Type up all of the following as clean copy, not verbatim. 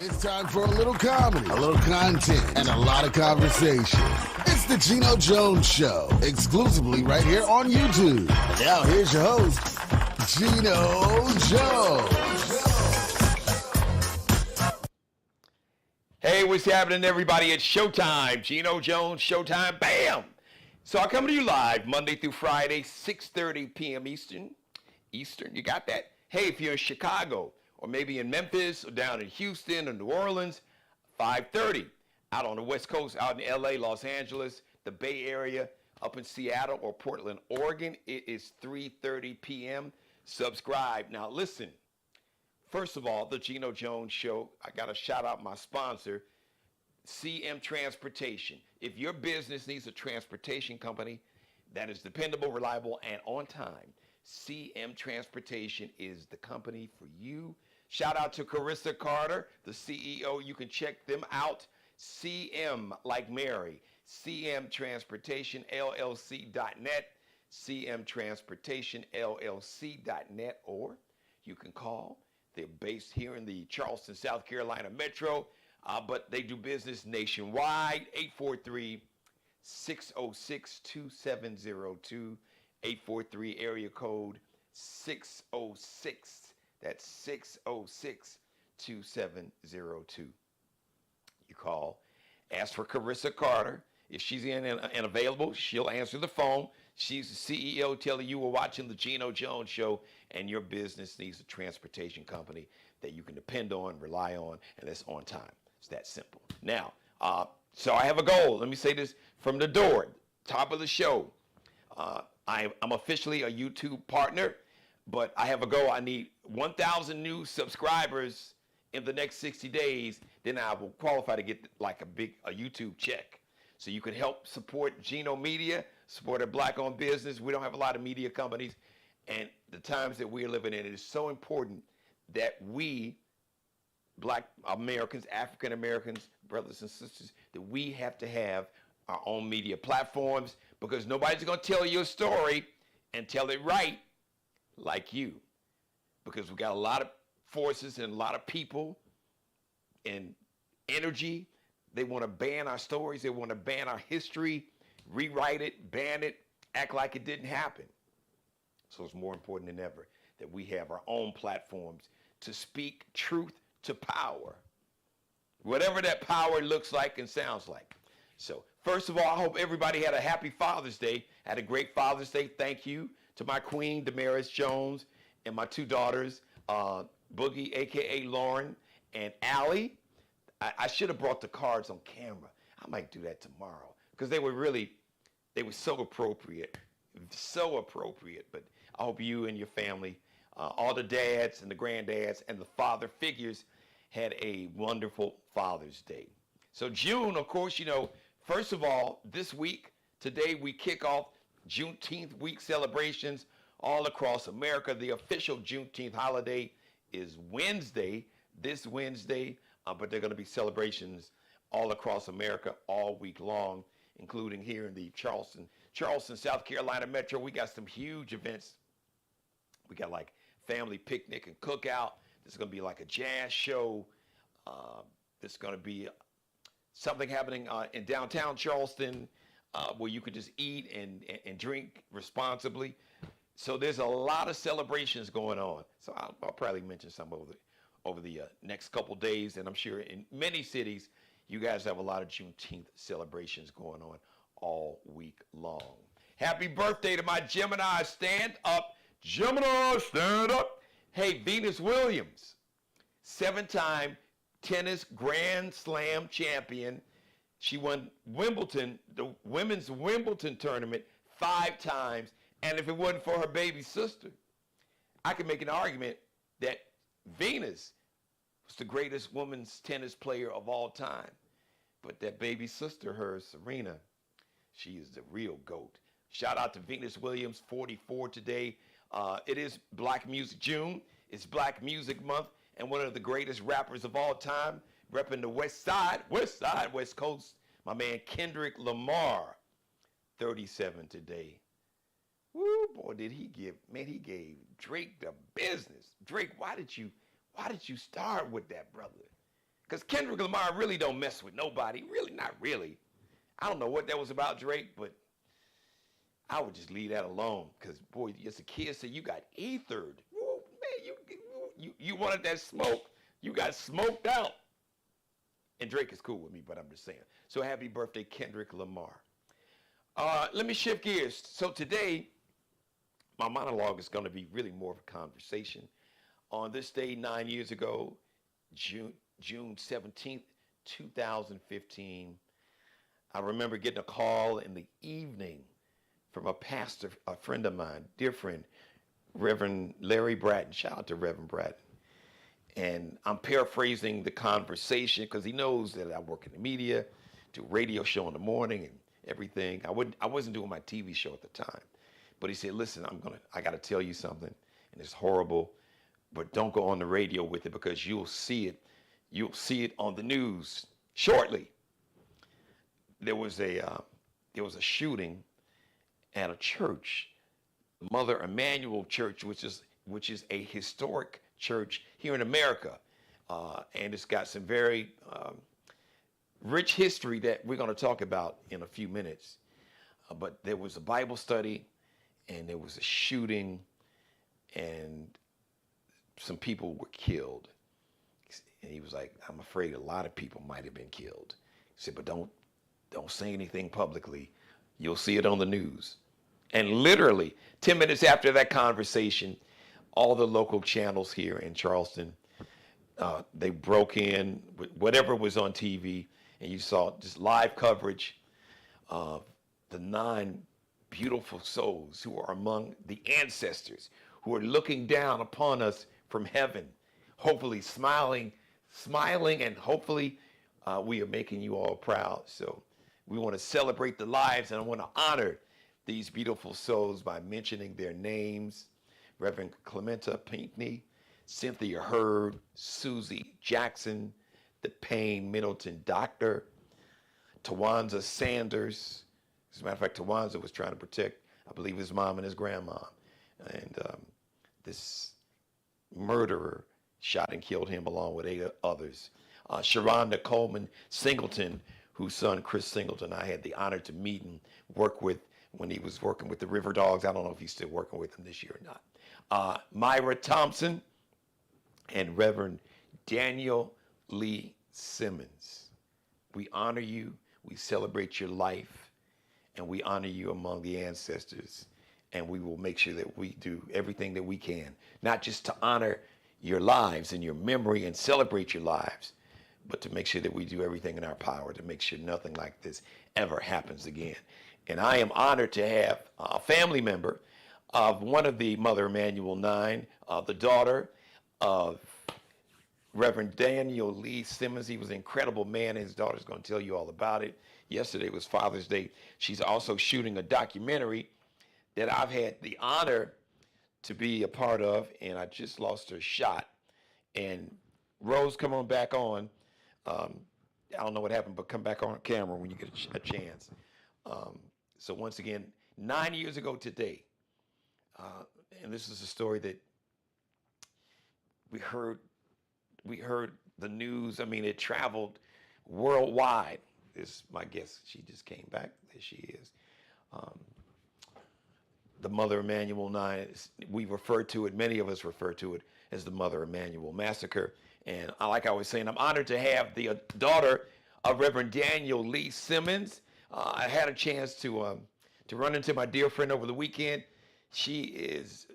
It's time for a little comedy, a little content, and a lot of conversation. It's the Geno Jones Show, exclusively right here on YouTube. And now here's your host, Geno Jones. Hey, what's happening, everybody? It's showtime. Geno Jones, showtime. Bam! So I come to you live Monday through Friday, 6:30 p.m. Eastern. You got that? Hey, if you're in Chicago, or maybe in Memphis, or down in Houston, or New Orleans, 5:30. Out on the West Coast, out in LA, Los Angeles, the Bay Area, up in Seattle or Portland, Oregon, it is 3:30 p.m. Subscribe. Now listen, first of all, the Geno Jones Show, I got to shout out my sponsor, CM Transportation. If your business needs a transportation company that is dependable, reliable, and on time, CM Transportation is the company for you. Shout out to Carissa Carter, the CEO. You can check them out. CM, like Mary, CM Transportation, LLC.net, CM Transportation, LLC.net, or you can call. They're based here in the Charleston, South Carolina metro, but they do business nationwide. 843-606-2702, 843 area code 606. That's 606-2702. You call, ask for Carissa Carter. If she's in and available, she'll answer the phone. She's the CEO telling you we're watching the Geno Jones Show, and your business needs a transportation company that you can depend on, rely on, and that's on time. It's that simple. Now, so I have a goal. Let me say this from the door, top of the show. I'm officially a YouTube partner, but I have a goal. I need 1,000 new subscribers in the next 60 days. Then I will qualify to get like a YouTube check. So you can help support Geno Media, support a black-owned business. We don't have a lot of media companies. And the times that we're living in, it is so important that we, black Americans, African Americans, brothers and sisters, that we have to have our own media platforms, because nobody's going to tell you a story and tell it right like you. Because we got a lot of forces and a lot of people and energy. They want to ban our stories. They want to ban our history, rewrite it, ban it, act like it didn't happen. So it's more important than ever that we have our own platforms to speak truth to power, whatever that power looks like and sounds like. So first of all, I hope everybody had a happy Father's Day. Had a great Father's Day. Thank you to my queen, Damaris Jones, and my two daughters, Boogie, a.k.a. Lauren, and Allie. I should have brought the cards on camera. I might do that tomorrow, because they were so appropriate. But I hope you and your family, all the dads and the granddads and the father figures, had a wonderful Father's Day. So June, of course, first of all, this week, today we kick off Juneteenth week celebrations all across America. The official Juneteenth holiday is Wednesday, this Wednesday, but there are going to be celebrations all across America all week long, including here in the Charleston, South Carolina metro. We got some huge events. We got like family picnic and cookout. There's going to be like a jazz show. There's going to be something happening in downtown Charleston where you could just eat and drink responsibly. So there's a lot of celebrations going on. So I'll probably mention some over the next couple days, and I'm sure in many cities you guys have a lot of Juneteenth celebrations going on all week long. Happy birthday to my Gemini. Stand up. Gemini, stand up. Hey, Venus Williams, 7-time tennis Grand Slam champion. She won Wimbledon, the women's Wimbledon tournament, 5 times. And if it wasn't for her baby sister, I could make an argument that Venus was the greatest women's tennis player of all time. But that baby sister, hers, Serena, she is the real GOAT. Shout out to Venus Williams, 44 today. It is Black Music June. It's Black Music Month. And one of the greatest rappers of all time, repping the West Coast, my man Kendrick Lamar, 37 today. Woo, boy, did he give, man, he gave Drake the business. Drake, why did you start with that, brother? Because Kendrick Lamar really don't mess with nobody. Really, not really. I don't know what that was about, Drake, but I would just leave that alone. Because, boy, as a kid said, you got ethered. Woo, man, you wanted that smoke. You got smoked out. And Drake is cool with me, but I'm just saying. So happy birthday, Kendrick Lamar. Let me shift gears. So today, my monologue is going to be really more of a conversation. On this day 9 years ago, June 17th, 2015, I remember getting a call in the evening from a pastor, a friend of mine, dear friend, Reverend Larry Bratton. Shout out to Reverend Bratton. And I'm paraphrasing the conversation because he knows that I work in the media, do a radio show in the morning and everything. I wasn't doing my TV show at the time. But he said, listen, I got to tell you something, and it's horrible, but don't go on the radio with it because you'll see it on the news shortly. There was a shooting at a church, Mother Emaniel Church, which is a historic church here in America, and it's got some very rich history that we're going to talk about in a few minutes. But there was a Bible study, and there was a shooting, and some people were killed. And he was like, I'm afraid a lot of people might have been killed. He said, but don't say anything publicly. You'll see it on the news. And literally 10 minutes after that conversation, all the local channels here in Charleston, they broke in with whatever was on TV, and you saw just live coverage of the 9 beautiful souls who are among the ancestors, who are looking down upon us from heaven, hopefully smiling, and hopefully we are making you all proud. So we want to celebrate the lives, and I want to honor these beautiful souls by mentioning their names: Reverend Clementa Pinckney, Cynthia Hurd, Susie Jackson, the Payne Middleton Doctor, Tawanza Sanders. As a matter of fact, Tawanza was trying to protect, I believe, his mom and his grandma. And this murderer shot and killed him along with 8 others. Sharonda Coleman Singleton, whose son, Chris Singleton, I had the honor to meet and work with when he was working with the River Dogs. I don't know if he's still working with them this year or not. Myra Thompson and Reverend Daniel Lee Simmons. We honor you. We celebrate your life. And we honor you among the ancestors, and we will make sure that we do everything that we can, not just to honor your lives and your memory and celebrate your lives, but to make sure that we do everything in our power to make sure nothing like this ever happens again. And I am honored to have a family member of one of the Mother Emmanuel 9, the daughter of Reverend Daniel Lee Simmons. He was an incredible man. His daughter's going to tell you all about it. Yesterday was Father's Day. She's also shooting a documentary that I've had the honor to be a part of, and I just lost her shot. And Rose, come on back on. I don't know what happened, but come back on camera when you get a chance. So once again, 9 years ago today, and this is a story that we heard the news. I mean, it traveled worldwide. Is my guess. She just came back. There she is. The Mother Emmanuel 9, we refer to it, many of us refer to it as the Mother Emmanuel Massacre. And like I was saying, I'm honored to have the daughter of Reverend Daniel Lee Simmons. I had a chance to run into my dear friend over the weekend. She is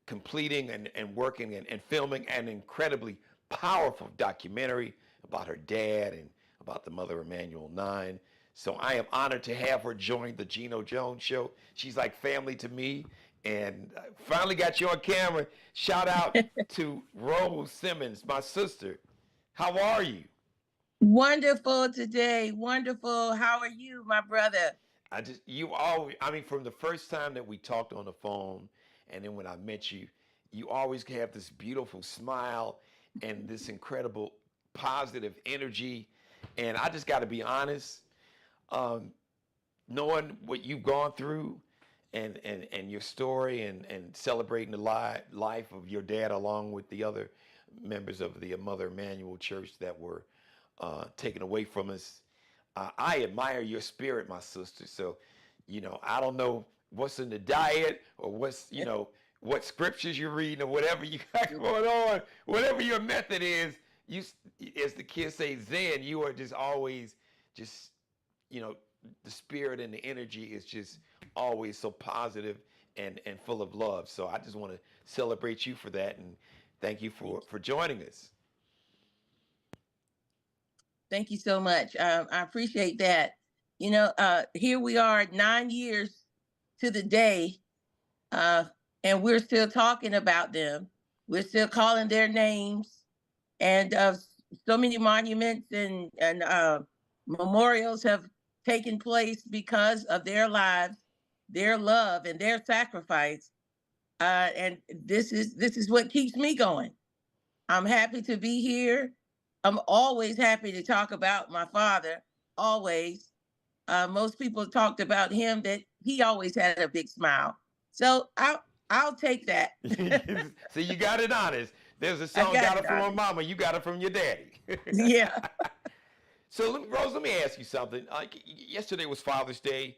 completing and working and filming an incredibly powerful documentary about her dad and about the Mother Emmanuel 9. So I am honored to have her join the Geno Jones Show. She's like family to me, and I finally got you on camera. Shout out to Rose Simmons, my sister. How are you? Wonderful today. Wonderful. How are you, my brother? From the first time that we talked on the phone, and then when I met you, you always have this beautiful smile and this incredible positive energy. And I just got to be honest, knowing what you've gone through and your story and celebrating the life of your dad along with the other members of the Mother Emmanuel Church that were taken away from us. I admire your spirit, my sister. So, I don't know what's in the diet or what scriptures you're reading or whatever you got going on, whatever your method is. You, as the kids say, Zen. You are just always just, the spirit and the energy is just always so positive and full of love. So I just want to celebrate you for that and thank you for joining us. Thank you so much. I appreciate that. Here we are 9 years to the day, and we're still talking about them. We're still calling their names, and so many monuments and memorials have taken place because of their lives, their love, and their sacrifice. And this is what keeps me going. I'm happy to be here. I'm always happy to talk about my father. Always. Most people talked about him that he always had a big smile. So I'll take that. So you got it honest. There's a I song, got it from my mama. You got it from your daddy. Yeah. So Rose, let me ask you something. Yesterday was Father's Day,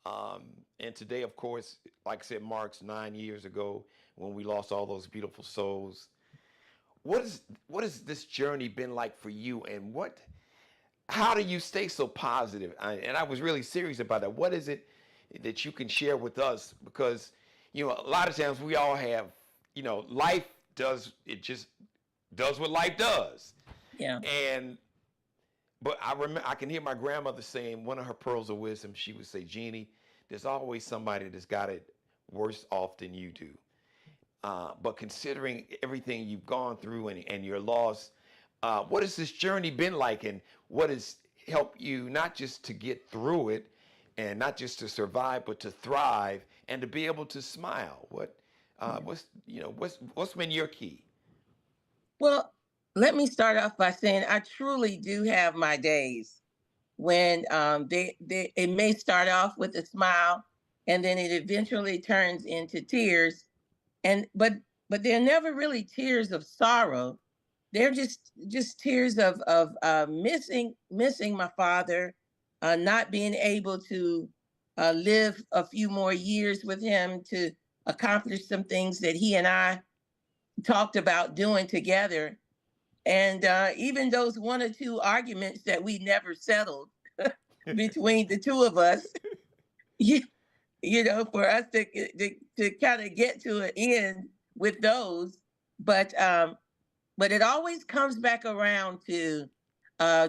and today, of course, like I said, marks 9 years ago when we lost all those beautiful souls. What has this journey been like for you, and how do you stay so positive? And I was really serious about that. What is it that you can share with us? Because a lot of times we all have, life just does what life does. Yeah. But I remember I can hear my grandmother saying one of her pearls of wisdom. She would say, "Jeannie, there's always somebody that's got it worse off than you do." But considering everything you've gone through and your loss, what has this journey been like, and what has helped you not just to get through it, and not just to survive, but to thrive and to be able to smile? What's been your key? Well, let me start off by saying I truly do have my days when it may start off with a smile, and then it eventually turns into tears, and but they're never really tears of sorrow. They're just tears of missing my father, not being able to live a few more years with him to accomplish some things that he and I talked about doing together. And even those one or two arguments that we never settled between the two of us, you, for us to kind of get to an end with those. But it always comes back around to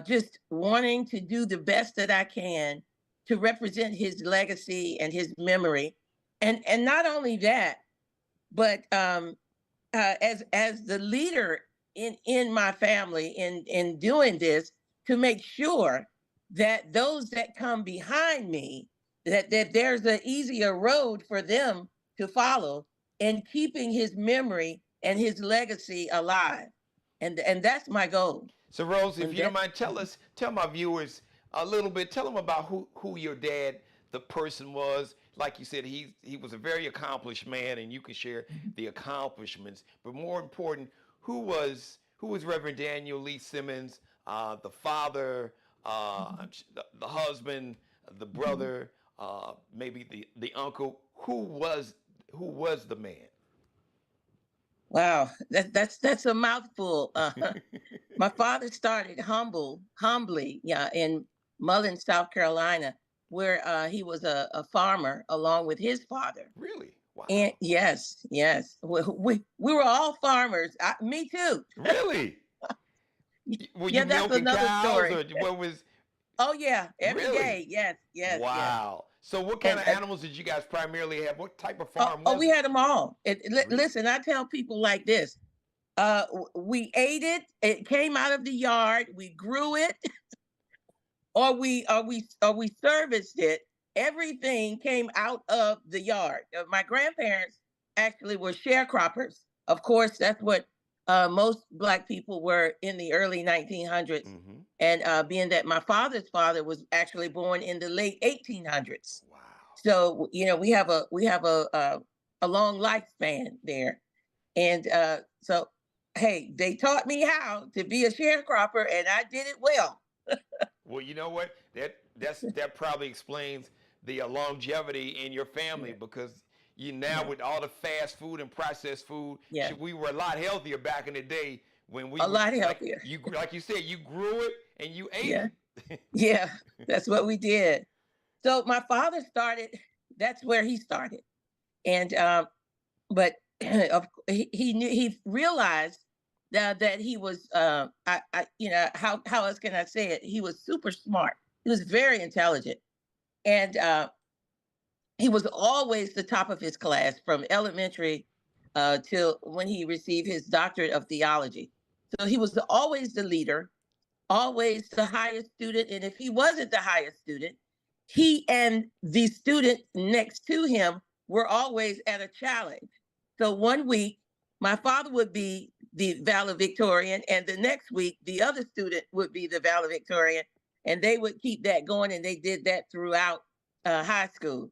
just wanting to do the best that I can to represent his legacy and his memory. And not only that, but as the leader in my family in doing this, to make sure that those that come behind me, that there's an easier road for them to follow, in keeping his memory and his legacy alive. And that's my goal. So Rose, if you don't mind, tell my viewers a little bit. Tell them about who your dad, the person, was. Like you said, he was a very accomplished man, and you can share the accomplishments. But more important, who was Reverend Daniel Lee Simmons, the father, the husband, the brother, maybe the uncle. Who was the man? Wow, that's a mouthful. My father started humbly, yeah, in Mullen, South Carolina, where he was a farmer along with his father. Really? Wow. And yes, we were all farmers. Me too. Really? Were you that's milking another cows, story. or what was? Oh yeah, every Really? day. Yes. Wow. So what kind of animals did you guys primarily have? What type of farm Oh, was we it? had them all. Really? Listen, I tell people like this. We ate it. It came out of the yard. We grew it, or we serviced it. Everything came out of the yard. My grandparents actually were sharecroppers. Of course, that's what most Black people were in the early 1900s. Mm-hmm. And being that my father's father was actually born in the late 1800s, Wow. so we have a long lifespan there. And so hey, they taught me how to be a sharecropper, and I did it well. Well, you know what? That probably explains the longevity in your family, Yeah, because you now, yeah, with all the fast food and processed food, yeah. we were a lot healthier back in the day when we A were lot healthier. like you said, you grew it and you ate Yeah, it. yeah. That's what we did. So my father started. That's where he started, and but he knew, he realized that he was how else can I say it? He was super smart. He was very intelligent, and he was always the top of his class from elementary till when he received his doctorate of theology. So he was always the leader, always the highest student. And if he wasn't the highest student, he and the student next to him were always at a challenge. So one week, my father would be the valedictorian, and the next week, the other student would be the valedictorian. And they would keep that going, and they did that throughout high school.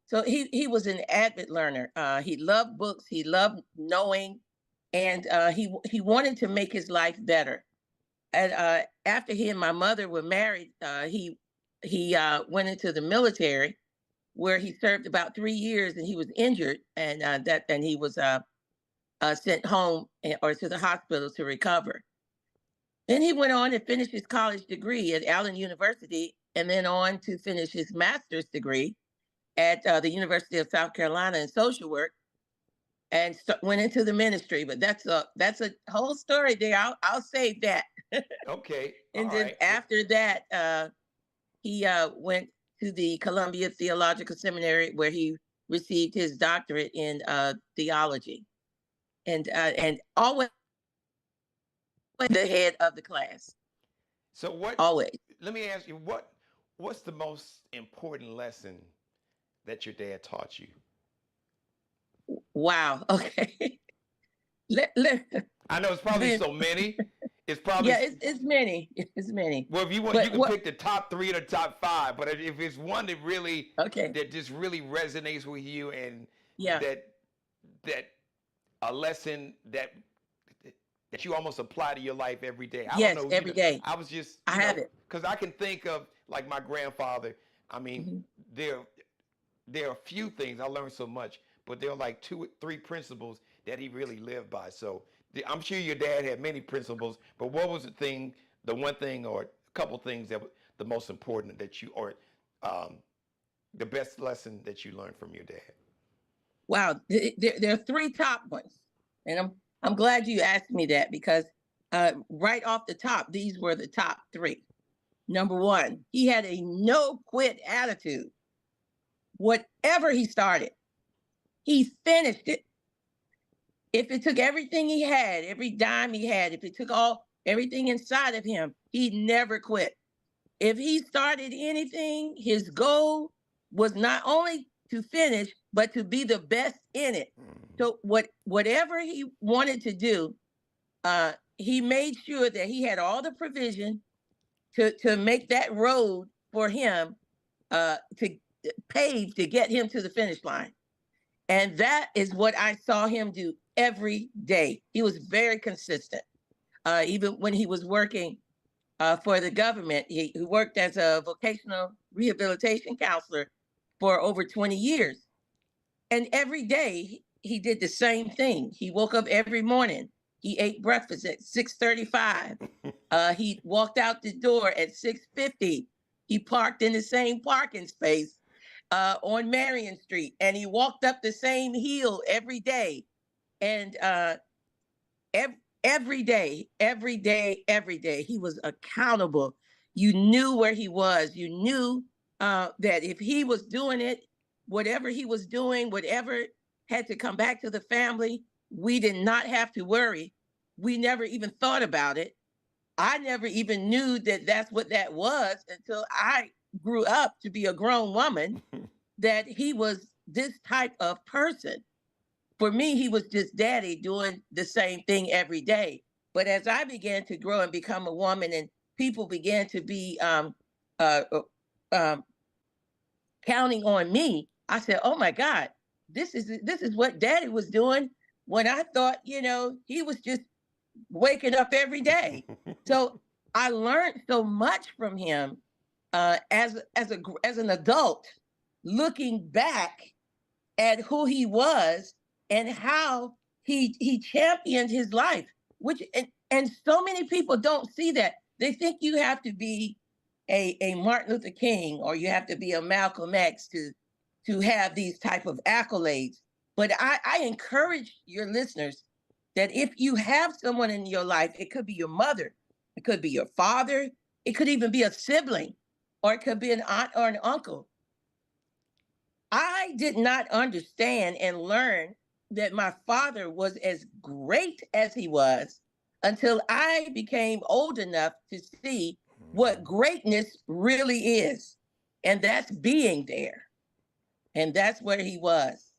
So he was an avid learner. He loved books. He loved knowing, and he wanted to make his life better. And after he and my mother were married, he went into the military, where he served about 3 years, and he was injured, and he was sent home or to the hospital to recover. Then he went on and finished his college degree at Allen University, and then on to finish his master's degree at the University of South Carolina in social work, and went into the ministry. But that's a whole story there. I'll save that. Okay, all And then right. after that, he went to the Columbia Theological Seminary, where he received his doctorate in theology, and always the head of the class. So what? Always. Let me ask you, what's the most important lesson that your dad taught you? Wow. Okay. let, I know it's probably the, so many. It's probably yeah, it's many. It's many. well, if you want, you But can what? pick the top three or the top five. But if it's one Okay. that just really resonates with you, and Yeah. that that a lesson that you almost apply to your life every day. I don't Yes. know. Every day. I was just I have it. because I can think of like my grandfather. I mean, Mhm. there there are a few things I learned so much, but there are like two or three principles that he really lived by. So I'm sure your dad had many principles, but what was the one thing or a couple things that were the most important that you, or um, the best lesson that you learned from your dad? Wow. There are three top ones, and I'm glad you asked me that, because right off the top, these were the top three. Number one, he had a no quit attitude. Whatever he started, he finished it. If it took everything he had, every dime he had, if it took everything inside of him, he never quit. If he started anything, his goal was not only to finish, but to be the best in it. So whatever he wanted to do, he made sure that he had all the provision to make that road for him, to pave to get him to the finish line. And that is what I saw him do every day. He was very consistent. Even when he was working for the government, he worked as a vocational rehabilitation counselor for over 20 years. And every day he did the same thing. He woke up every morning. He ate breakfast at 6:35. He walked out the door at 6:50. He parked in the same parking space on Marion Street, and he walked up the same hill every day. And every day, every day, every day, he was accountable. You knew where he was. You knew that if he was doing it, whatever he was doing, whatever had to come back to the family, we did not have to worry. We never even thought about it. I never even knew that that's what that was until I grew up to be a grown woman, that he was this type of person. For me, he was just daddy doing the same thing every day. But as I began to grow and become a woman, and people began to be uh, uh, um, counting on me, I said, "Oh my God, this is what daddy was doing when I thought, he was just waking up every day. So I learned so much from him as an adult, looking back at who he was and how he championed his life. Which and so many people don't see that. They think you have to be a Martin Luther King or you have to be a Malcolm X to have these type of accolades. But I encourage your listeners that if you have someone in your life, it could be your mother, it could be your father, it could even be a sibling, or it could be an aunt or an uncle. I did not understand and learn that my father was as great as he was until I became old enough to see what greatness really is. And that's being there. And that's where he was.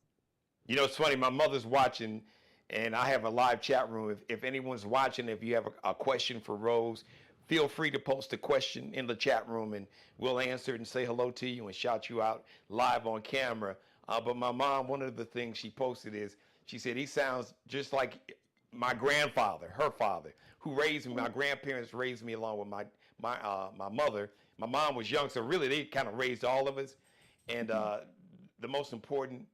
You know, it's funny. My mother's watching, and I have a live chat room. If anyone's watching, if you have a question for Rose, feel free to post a question in the chat room, and we'll answer it and say hello to you and shout you out live on camera. But my mom, one of the things she posted is she said he sounds just like my grandfather, her father, who raised me. My grandparents raised me along with my mother. My mom was young, so really they kind of raised all of us. And the most important,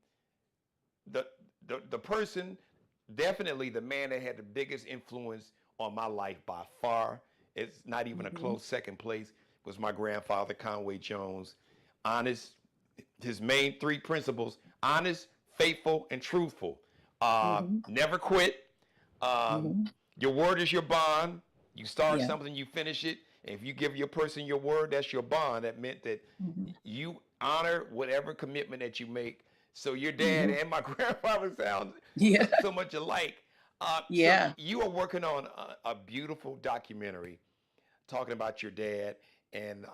the person, definitely the man that had the biggest influence on my life by far, it's not even a close second place, was my grandfather, Conway Jones. Honest, his main three principles: honest, faithful, and truthful. Never quit. Your word is your bond. You start something, you finish it. And if you give your person your word, that's your bond. That meant that you honor whatever commitment that you make. So your dad and my grandfather sound so much alike. So you are working on a beautiful documentary talking about your dad and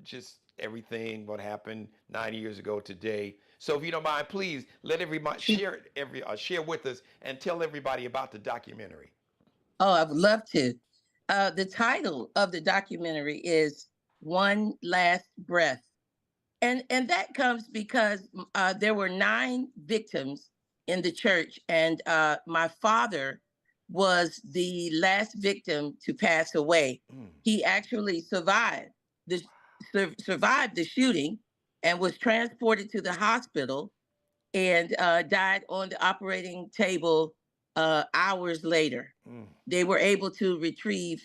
just everything what happened 9 years ago today. So if you don't mind, please let everybody share with us and tell everybody about the documentary. Oh, I would love to. The title of the documentary is One Last Breath. And that comes because there were 9 victims in the church, and my father was the last victim to pass away. He actually the survived the shooting and was transported to the hospital and died on the operating table hours later. They were able to retrieve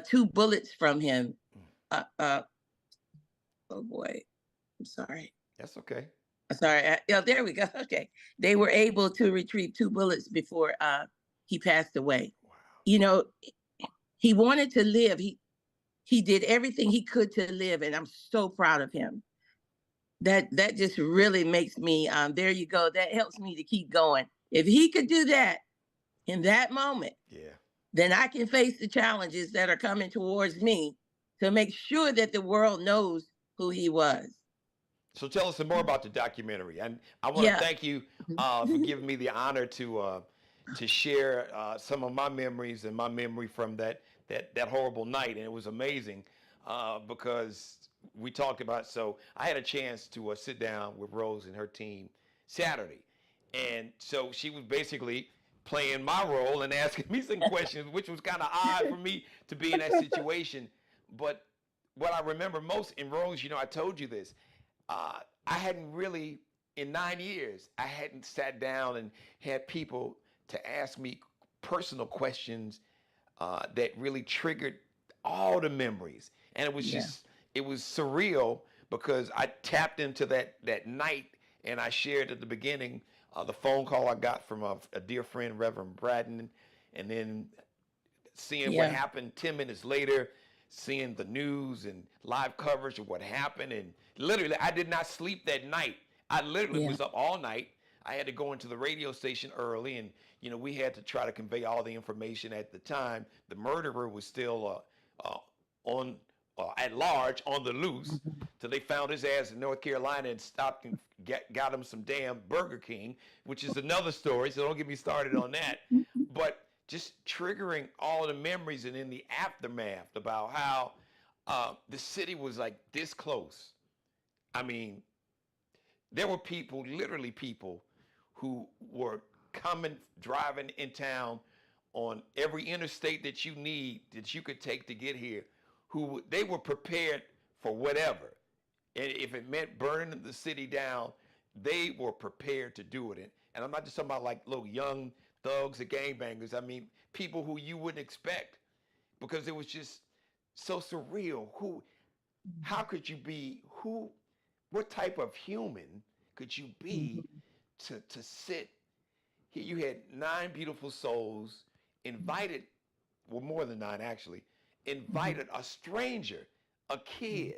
2 bullets from him. Oh boy. I'm sorry. That's okay. Sorry. Yeah, there we go. Okay. They were able to retrieve 2 bullets before he passed away. Wow. You know, he wanted to live. He did everything he could to live, and I'm so proud of him. That just really makes me there you go. That helps me to keep going. If he could do that in that moment, then I can face the challenges that are coming towards me to make sure that the world knows who he was. So tell us some more about the documentary, and I want to thank you for giving me the honor to share some of my memories and my memory from that horrible night, and it was amazing because we talked about. So I had a chance to sit down with Rose and her team Saturday, and so she was basically playing my role and asking me some questions, which was kind of odd for me to be in that situation. But what I remember most, and Rose, you know, I told you this. I hadn't really, in 9 years, I hadn't sat down and had people to ask me personal questions that really triggered all the memories. And it was it was surreal because I tapped into that night, and I shared at the beginning the phone call I got from a dear friend, Reverend Braden, and then seeing what happened 10 minutes later, seeing the news and live coverage of what happened. And literally, I did not sleep that night. I literally was up all night. I had to go into the radio station early, and you know, we had to try to convey all the information at the time. The murderer was still on at large, on the loose, till they found his ass in North Carolina and stopped and got him some damn Burger King, which is another story. So don't get me started on that. But just triggering all the memories, and in the aftermath about how the city was like this close. I mean, there were people, literally people, who were driving in town on every interstate that you need, that you could take to get here, they were prepared for whatever. And if it meant burning the city down, they were prepared to do it. And I'm not just talking about like little young thugs or gangbangers. I mean, people who you wouldn't expect, because it was just so surreal. How could you be, what type of human could you be to sit here? You had 9 beautiful souls invited, well, more than 9 actually, invited a stranger, a kid,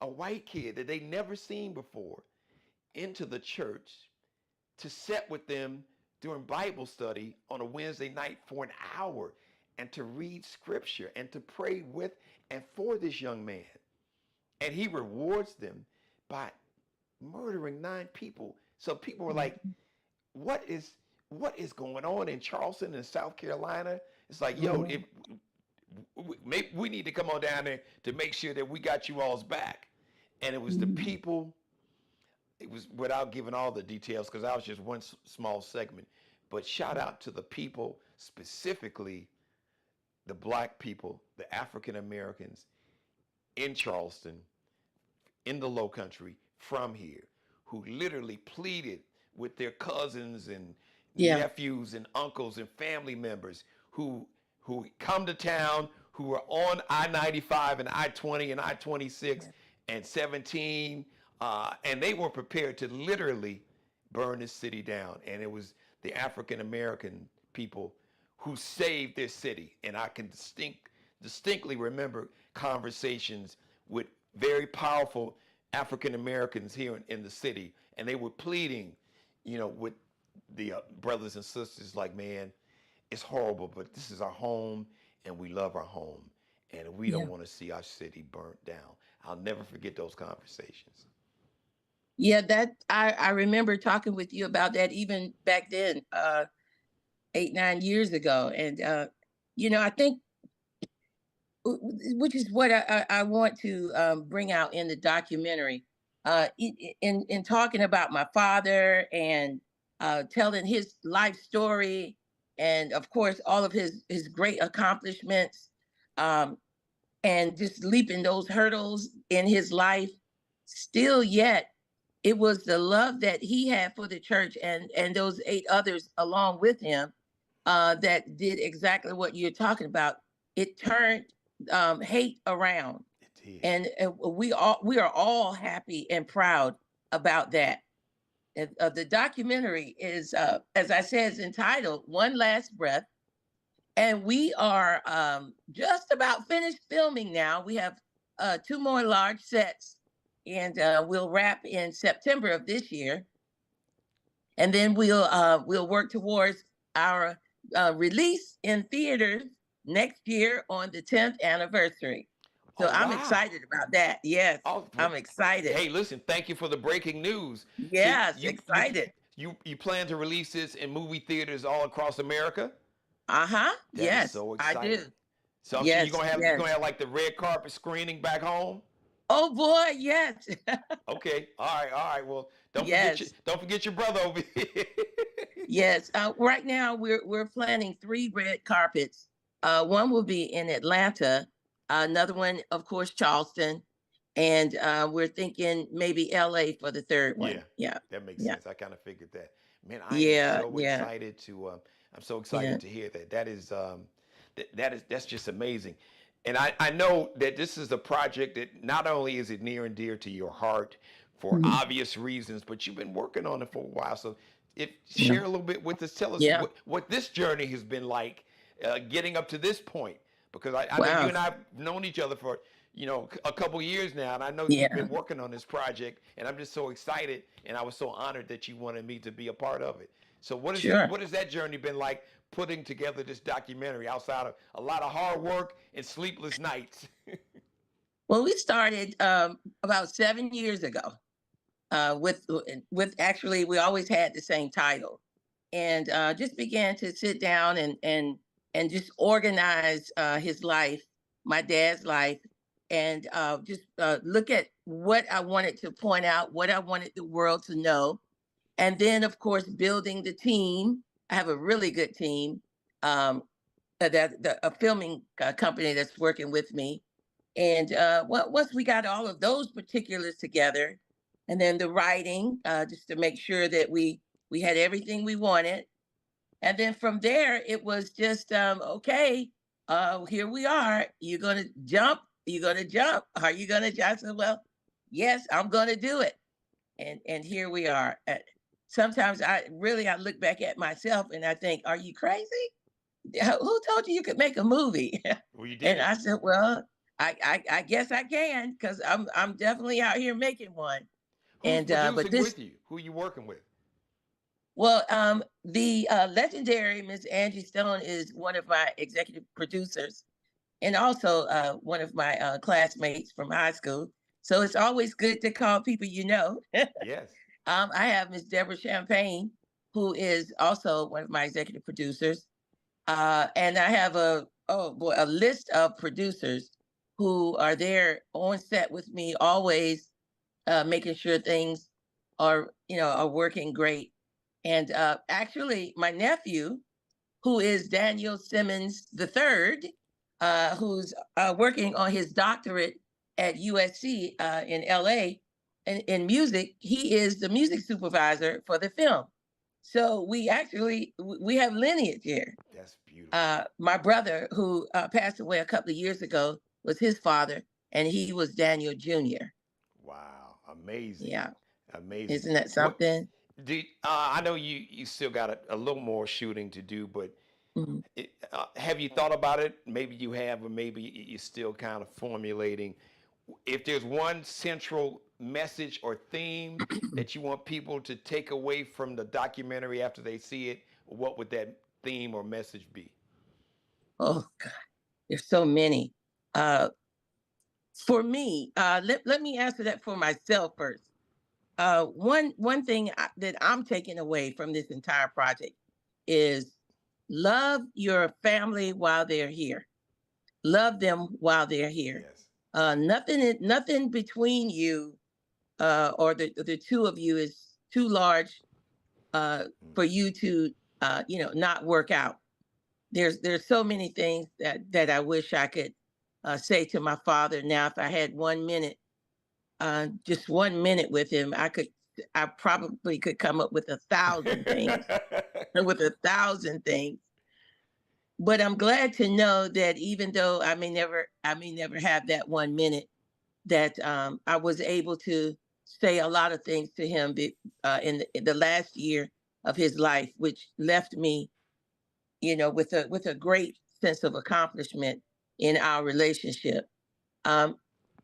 a white kid that they never seen before, into the church to sit with them during Bible study on a Wednesday night for an hour, and to read scripture and to pray with and for this young man. And he rewards them by murdering 9 people. So people were like, what is going on in Charleston and South Carolina? It's like, yo, maybe we need to come on down there to make sure that we got you all's back. And it was the people, it was, without giving all the details, because that was just one small segment, but shout out to the people, specifically the Black people, the African Americans in Charleston, in the Low Country, from here, who literally pleaded with their cousins and nephews and uncles and family members who come to town, who are on I-95 and I-20 and I-26 and 17, and they were prepared to literally burn this city down. And it was the African American people who saved their city. And I can distinctly remember conversations with very powerful African Americans here in the city, and they were pleading, with the brothers and sisters, like, man, it's horrible, but this is our home, and we love our home, and we don't want to see our city burnt down. I'll never forget those conversations. Yeah, that I remember talking with you about that even back then, 8-9 years ago, and I think, which is what I want to bring out in the documentary, in talking about my father and telling his life story, and of course all of his great accomplishments, and just leaping those hurdles in his life. Still yet, it was the love that he had for the church and those 8 others along with him, that did exactly what you're talking about. It turned hate around. And we are all happy and proud about that. And, the documentary is, as I said, is entitled One Last Breath. And we are just about finished filming now. We have 2 more large sets, and we'll wrap in September of this year. And then we'll work towards our release in theaters next year on the 10th anniversary. So I'm excited about that. Yes, I'm excited. Hey, listen, thank you for the breaking news. Yes, So excited. You plan to release this in movie theaters all across America? Yes, so exciting. I do. So I'm sure you're gonna have like the red carpet screening back home. Oh boy, yes. Okay, all right. Well, don't forget your brother over here. Yes, right now we're planning 3 red carpets. One will be in Atlanta, another one, of course, Charleston, and we're thinking maybe LA for the 3rd one. Yeah, that makes sense. I kind of figured that. Man, I am so excited to. I'm so excited to hear that. That is that's just amazing. And I know that this is a project that not only is it near and dear to your heart for obvious reasons, but you've been working on it for a while. So share a little bit with us. Tell us what this journey has been like, getting up to this point. Because I know you and I have known each other for, a couple years now. And I know you've been working on this project. And I'm just so excited. And I was so honored that you wanted me to be a part of it. So what has that journey been like, putting together this documentary outside of a lot of hard work and sleepless nights? Well, we started about 7 years ago with actually, we always had the same title, and just began to sit down and just organize his life, my dad's life, and just look at what I wanted to point out, what I wanted the world to know. And then, of course, building the team. I have a really good team. um, a filming company that's working with me. And once we got all of those particulars together, and then the writing, just to make sure that we had everything we wanted, and then from there it was just okay. Here we are. You're gonna jump. You're gonna jump. Are you gonna jump? I said, well, yes, I'm gonna do it. And here we are. Sometimes I look back at myself and I think, are you crazy? Who told you you could make a movie? Well, you did And it. I said, well, I guess I can, because I'm definitely out here making one. Who's And but producing this, with you? Who you working with? well, the legendary Miss Angie Stone is one of my executive producers, and also one of my classmates from high school. So it's always good to call people you know. Yes. I have Miss Deborah Champagne, who is also one of my executive producers. And I have a list of producers who are there on set with me, always making sure things are working great. And actually, my nephew, who is Daniel Simmons III, who's working on his doctorate at USC in LA in music, he is the music supervisor for the film. So we have lineage here. That's beautiful. My brother, who passed away a couple of years ago, was his father, and he was Daniel Jr. Wow. Amazing. Yeah, Amazing. isn't that What something? I know you still got a little more shooting to do, but Mhm. have you thought about it? Maybe you have, or maybe you're still kind of formulating. If there's one central message or theme that you want people to take away from the documentary after they see it, what would that theme or message be? Oh God, there's so many. Uh, for me, let me answer that for myself first. One thing that I'm taking away from this entire project is love your family while they're here. Love them while they're here. Yes. Nothing between you or the two of you is too large uh, Mm. for you to not work out. There's so many things that I wish I could say to my father now. If I had 1 minute, just 1 minute with him, I probably could come up with 1,000 things, with 1,000 things. But I'm glad to know that even though I may never have that 1 minute, that I was able to say a lot of things to him in the last year of his life, which left me, with a great sense of accomplishment in our relationship. Um,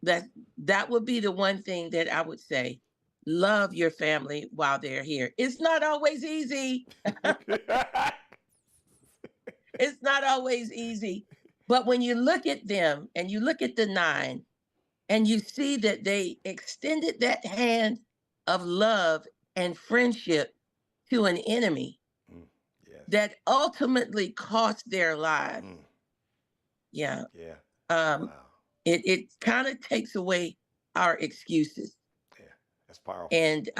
that that would be the one thing that I would say. Love your family while they're here. It's not always easy. It's not always easy. But when you look at them and you look at the nine and you see that they extended that hand of love and friendship to an enemy Mm. Yes. that ultimately cost their lives. Mm. Yeah. Yeah. Um, Wow. it kind of takes away our excuses. Yeah. That's powerful. And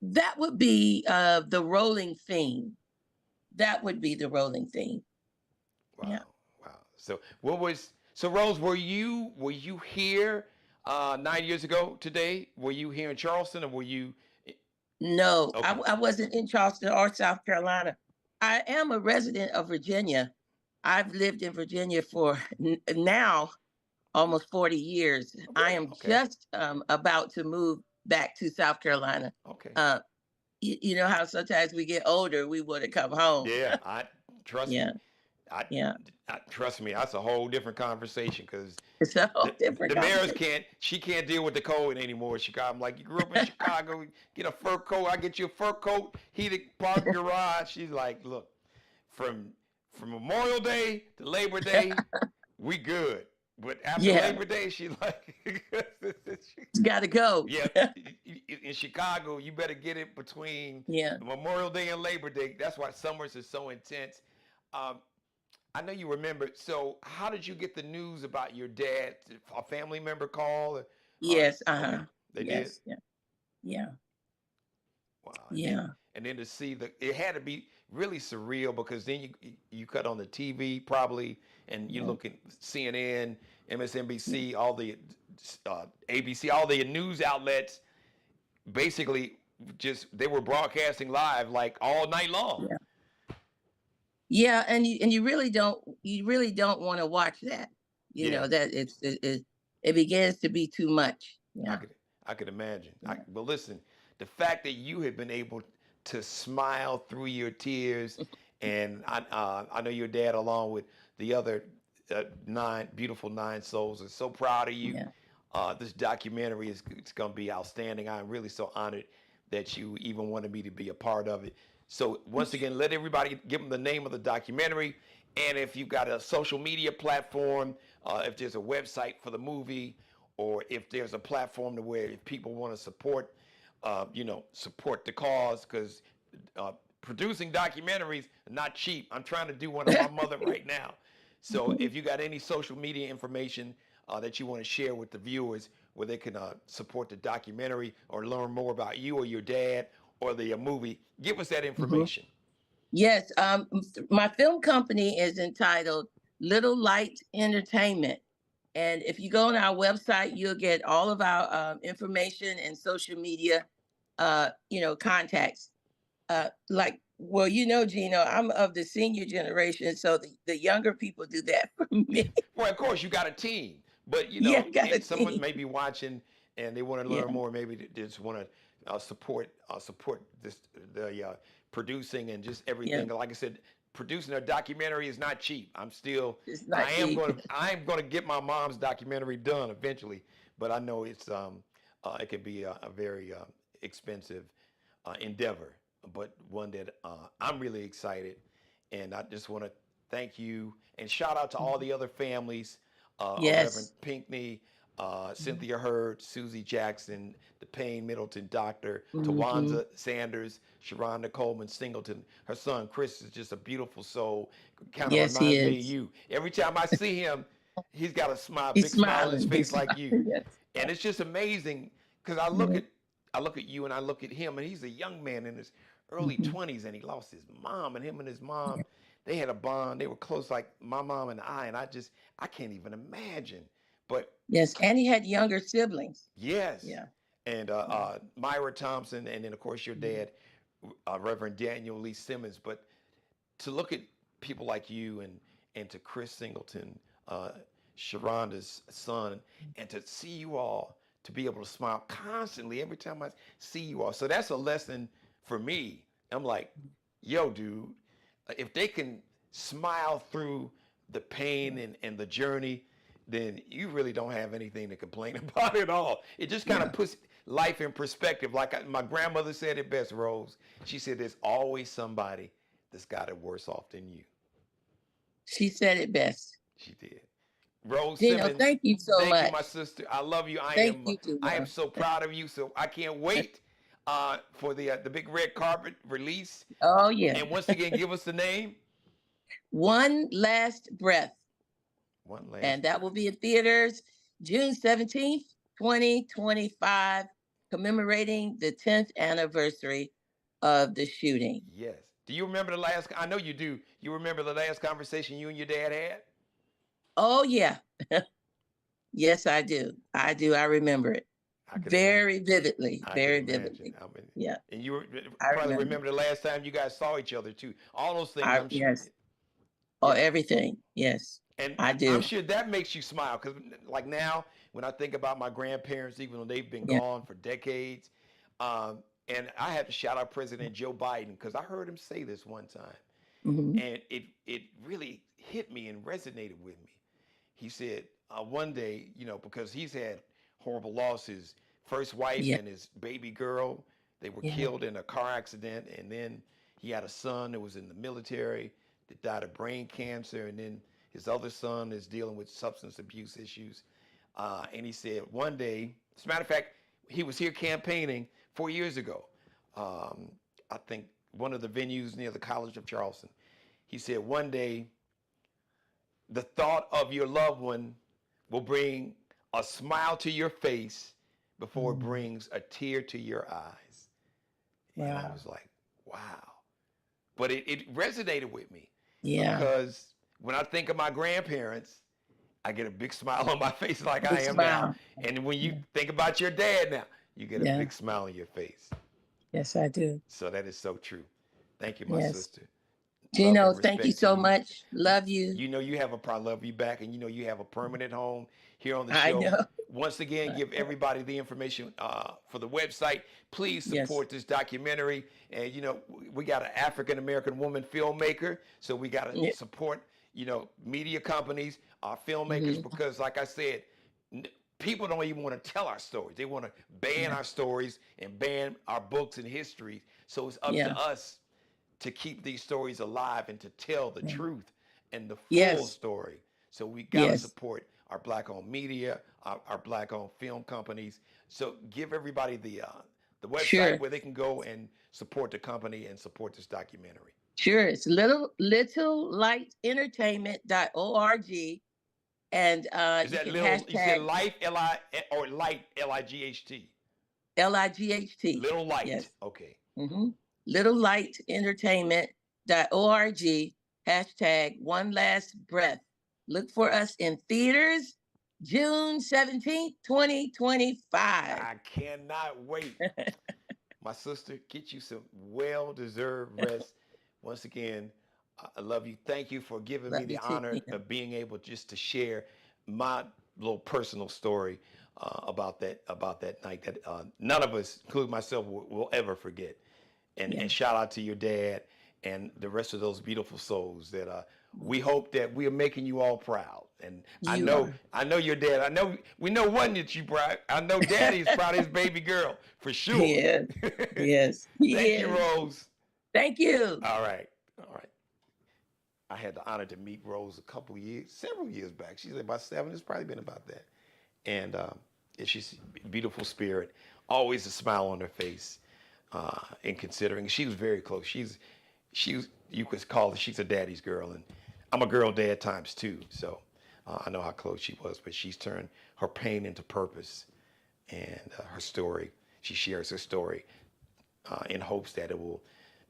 that would be the rolling theme. That would be the rolling theme. Yeah. Wow. Wow. So Rose, were you here 9 years ago today? Were you here in Charleston, or were you No, okay? I wasn't in Charleston or South Carolina. I am a resident of Virginia. I've lived in Virginia for now almost 40 years. Oh, I good. am Okay. just about to move back to South Carolina. Okay. Uh, you know how sometimes we get older, we want to come home. Yeah. I trust me. Yeah, I, yeah. I trust me. That's a whole different conversation because It's a whole the different the mayor's conversation. can't. She can't deal with the cold anymore in Chicago. I'm like, you grew up in Chicago. Get a fur coat. I get you a fur coat. Heated parking garage. She's like, look, from from Memorial Day to Labor Day, we good. But after Yeah, Labor Day, she's like, it's got to go. yeah, in Chicago, you better get it between Yeah. Memorial Day and Labor Day. That's why summers is so intense. Um, I know you remember. So, how did you get the news about your dad? Did a family member call? Yes. Okay, they did. Yes. Yeah. Yeah. Wow. And then Yeah. and then to see it had to be really surreal because then you cut on the TV probably, and you Yeah. look at CNN, MSNBC, all the ABC, all the news outlets. Basically, just they were broadcasting live like all night long. Yeah. Yeah, and you really don't want to watch that. You Yeah, know that it begins to be too much. I Yeah. could I could imagine. Yeah. Well, listen, the fact that you have been able to smile through your tears, and I know your dad, along with the other nine beautiful nine souls, are so proud of you. Yeah. This documentary is it's going to be outstanding. I'm really so honored that you even wanted me to be a part of it. So once again, let everybody give them the name of the documentary, and if you've got a social media platform, if there's a website for the movie, or if there's a platform to where if people want to support, support the cause, because producing documentaries are not cheap. I'm trying to do one on my mother right now. So if you got any social media information that you want to share with the viewers, where they can support the documentary or learn more about you or your dad or the movie, give us that Mhm. information. Yes. My film company is entitled Little Light Entertainment. And if you go on our website, you'll get all of our information and social media, contacts. Well, Gino, I'm of the senior generation, so the younger people do that for me. Well, of course, you got a team, but Yeah, got a someone team. may be watching and they want to learn Yeah, more. Maybe they just want to support this the producing and just yeah, everything. Like I said, producing a documentary is not cheap. it's not cheap. I am going to get my mom's documentary done eventually, but I know it can be a very expensive endeavor, but one that I'm really excited, and I just want to thank you and shout out to all the other families, Reverend Yes. Pinkney, Cynthia Hurd, Susie Jackson, the Payne Middleton doctor, Hmm. Tawanza Sanders, Sharonda Coleman Singleton. Her son Chris is just a beautiful soul. Kind of Yes, he reminds me of is. you. Every time I see him, he's got a smile, He's big smile on his smiling. face He's like you. smiling. Yes. And it's just amazing because I look at you and I look at him, and he's a young man in his early Hmm. 20s, and he lost his mom, and him and his mom, they had a bond. They were close like my mom and I, and I can't even imagine. But Yes, and he had younger siblings. yes, Yeah. and Yeah. Myra Thompson, and then of course your Mhm. dad, Reverend Daniel Lee Simmons. But to look at people like you and to Chris Singleton, uh, Sharonda's son, and to see you all to be able to smile constantly every time I see you all. So that's a lesson for me. I'm like, yo, dude, if they can smile through the pain and the journey, then you really don't have anything to complain about at all. It just kind Yeah. of puts life in perspective. Like my grandmother said it best, Rose. She said, there's always somebody that's got it worse off than you. She said it best. She did. Rose Gino, Simmons, thank you so thank you, my much. sister. I love you. Thank you, I am Gino. so proud of you. So I can't wait for the big red carpet release. Oh, yeah. And once again, give us the name. One Last Breath. One last And that will breath. be in theaters June 17th, 2025, commemorating the 10th anniversary of the shooting. Yes. Do you remember the last? I know you do. You remember the last conversation you and your dad had? Oh, yeah. Yes, I do. I do. I remember it I could imagine. very vividly. I could Very imagine. vividly. I mean, Yeah, and you I probably remember. remember the last time you guys saw each other too. All those things, I'm sure. Yes. Oh, Yeah. everything. Yes, And I I'm do. sure that makes you smile because, like now, when I think about my grandparents, even though they've been Yeah. gone for decades, and I have to shout out President Joe Biden because I heard him say this one time, Hmm. and it really hit me and resonated with me. He said one day, because he's had horrible losses. First wife Yeah. and his baby girl, they were Yeah. killed in a car accident, and then he had a son that was in the military that died of brain cancer, and then his other son is dealing with substance abuse issues. And he said one day, as a matter of fact, he was here campaigning 4 years ago. Um, I think one of the venues near the College of Charleston. He said one day the thought of your loved one will bring a smile to your face before it Mm. brings a tear to your eyes. And I Wow. was like, wow, but it resonated with me Yeah. because when I think of my grandparents, I get a big smile on my face like I Big am now. smile. And when you Yeah. think about your dad now, you get a Yeah. big smile on your face. Yes, I do. So that is so true. Thank you, my Yes. sister. Love Geno, and thank you respect to so you. much. Love you. You know you have I love you back, and you know you have a permanent home here on the I show. know. Once again, I give know. everybody the information for the website. Please Yes. support this documentary. And you know we got an African American woman filmmaker, so we got to Yeah. support media companies, our filmmakers, Hmm. because like I said, people don't even want to tell our stories. They want to ban Yeah. our stories and ban our books and history. So it's up Yeah. to us to keep these stories alive and to tell the Yeah. truth and the full Yes. story. So we got to Yes. support our black-owned media, our black-owned film companies. So give everybody the website Sure. where they can go and support the company and support this documentary. Sure. It's littlelightentertainment.org. And Is you that can little? You said hashtag life L-I or light L-I-G-H-T? LIGHT. Little light. Yes. Okay. Mm-hmm. Littlelightentertainment.org. Hashtag one last breath. Look for us in theaters June 17th, 2025. I cannot wait. My sister, get you some well-deserved rest. Once again, I love you. Thank you for giving me Love the you too, honor Gina. of being able just to share my little personal story about that night that none of us, including myself, will ever forget. And Yeah. shout out to your dad and the rest of those beautiful souls that we hope that we are making you all proud. And You are. I know your dad. I know we know one that you proud. I know Daddy's proud of his baby girl for sure. Yes. Yes. He Thank you, is. Rose. Thank you. All right, all right. I had the honor to meet Rose several years back. She's about 7. It's probably been about that. And she's a beautiful spirit, always a smile on her face. In considering she was very close. She's you could call her, she's a daddy's girl, and I'm a girl dad times 2. So I know how close she was, but she's turned her pain into purpose, and her story. She shares her story in hopes that it will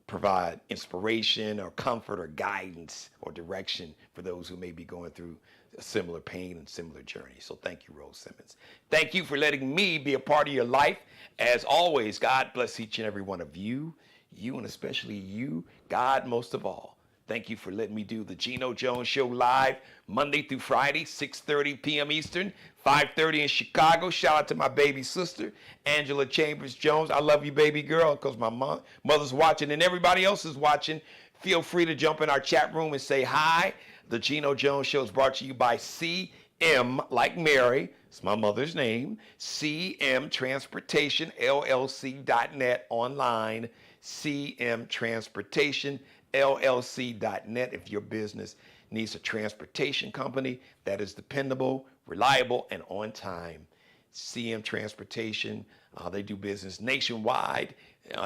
provide inspiration or comfort or guidance or direction for those who may be going through a similar pain and similar journey. So thank you, Rose Simmons. Thank you for letting me be a part of your life. As always, God bless each and every one of you, and especially you, God most of all. Thank you for letting me do the Geno Jones Show live Monday through Friday, 6:30 p.m. Eastern, 5:30 in Chicago. Shout out to my baby sister, Angela Chambers Jones. I love you, baby girl, because my mother's watching and everybody else is watching. Feel free to jump in our chat room and say hi. The Geno Jones Show is brought to you by CM, like Mary. It's my mother's name. CM Transportation, LLC.net online. CM Transportation, LLC.net. If your business needs a transportation company that is dependable, reliable, and on time, CM Transportation, they do business nationwide.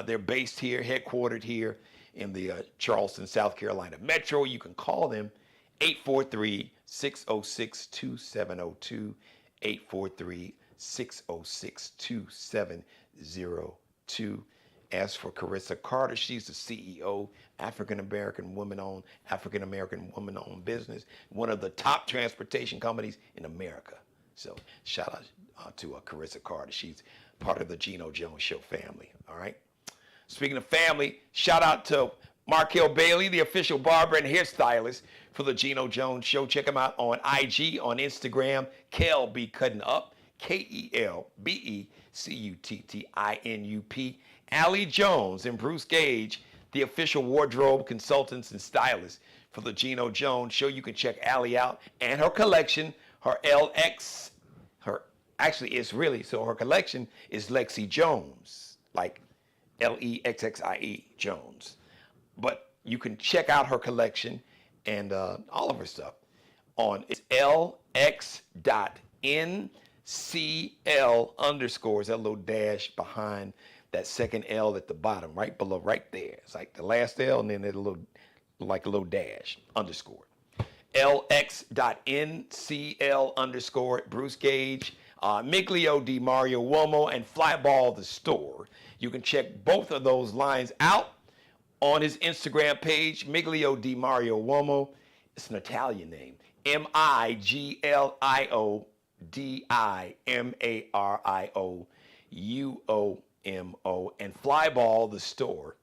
They're based here, headquartered here in the Charleston, South Carolina metro. You can call them 843-606-2702, 843-606-2702. As for Carissa Carter, she's the CEO, African-American woman-owned business, one of the top transportation companies in America. So shout out to Carissa Carter. She's part of the Geno Jones Show family, all right? Speaking of family, shout out to Markel Bailey, the official barber and hairstylist for the Geno Jones Show. Check him out on IG, on Instagram, Kel Be Cutting Up, KELBECUTTINUP. Allie Jones and Bruce Gage, the official wardrobe consultants and stylists for the Geno Jones Show. You can check Allie out and her collection, her LX, her collection is Lexi Jones, like LEXXIE Jones. But you can check out her collection and all of her stuff on it's LX.NCL_. That little dash behind that second L at the bottom, right below, right there. It's like the last L and then a little dash, underscore. LX.NCL_. Bruce Gage, Miglio Di Mario Uomo, and Flyball the Store. You can check both of those lines out on his Instagram page, Miglio di Mario Uomo. It's an Italian name. MIGLIODIMARIOUOMO. And Flyball, the store.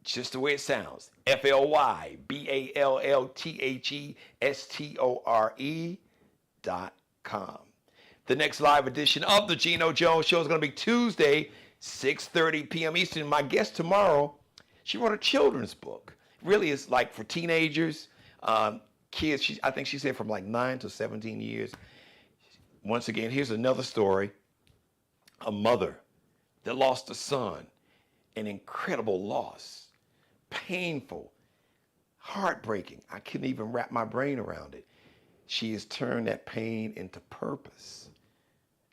Just the way it sounds. FLYBALLTHESTORE.com. The next live edition of the Geno Jones Show is going to be Tuesday, 6:30 p.m. Eastern. My guest tomorrow, she wrote a children's book. Really, it's like for teenagers, kids. I think she said from like 9 to 17 years. Once again, here's another story. A mother that lost a son, an incredible loss, painful, heartbreaking. I couldn't even wrap my brain around it. She has turned that pain into purpose.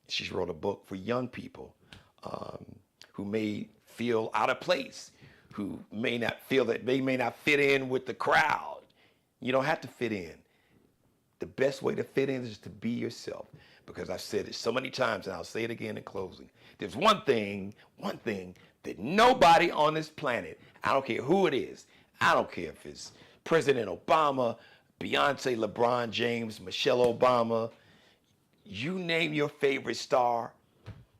She wrote a book for young people who may feel out of place, who may not feel that they may not fit in with the crowd. You don't have to fit in. The best way to fit in is to be yourself. Because I've said it so many times, and I'll say it again in closing. There's one thing that nobody on this planet, I don't care who it is, I don't care if it's President Obama, Beyonce, LeBron James, Michelle Obama, you name your favorite star,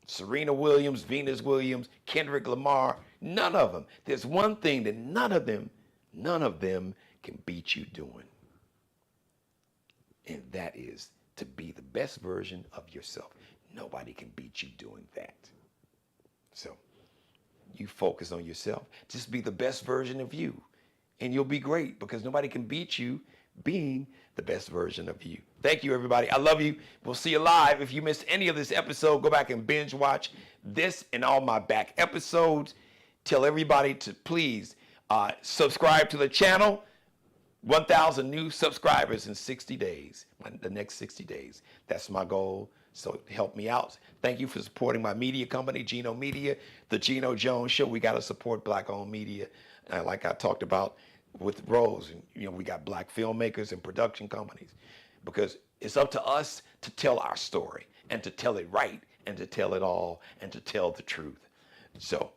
Serena Williams, Venus Williams, Kendrick Lamar, none of them. There's one thing that none of them can beat you doing. And that is to be the best version of yourself. Nobody can beat you doing that. So you focus on yourself. Just be the best version of you. And you'll be great because nobody can beat you being the best version of you. Thank you, everybody. I love you. We'll see you live. If you missed any of this episode, go back and binge watch this and all my back episodes. Tell everybody to please subscribe to the channel. 1,000 new subscribers in 60 days, the next 60 days. That's my goal. So help me out. Thank you for supporting my media company, Geno Media, the Geno Jones Show. We got to support Black-owned media. Like I talked about with Rose, and we got Black filmmakers and production companies, because it's up to us to tell our story and to tell it right and to tell it all and to tell the truth. So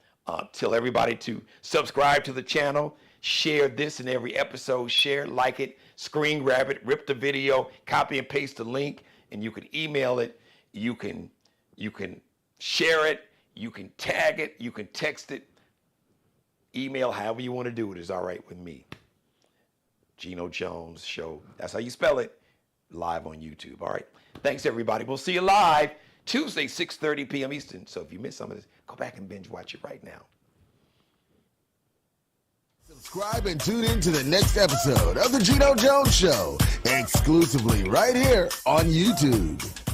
tell everybody to subscribe to the channel, share this in every episode, share, like it, screen grab it, rip the video, copy and paste the link, and you can email it, you can share it, you can tag it, you can text it, email, however you want to do it is all right with me. Geno Jones Show, that's how you spell it, live on YouTube, all right? Thanks, everybody. We'll see you live Tuesday, 6:30 p.m. Eastern. So if you missed some of this, go back and binge watch it right now. Subscribe and tune in to the next episode of The Geno Jones Show, exclusively right here on YouTube.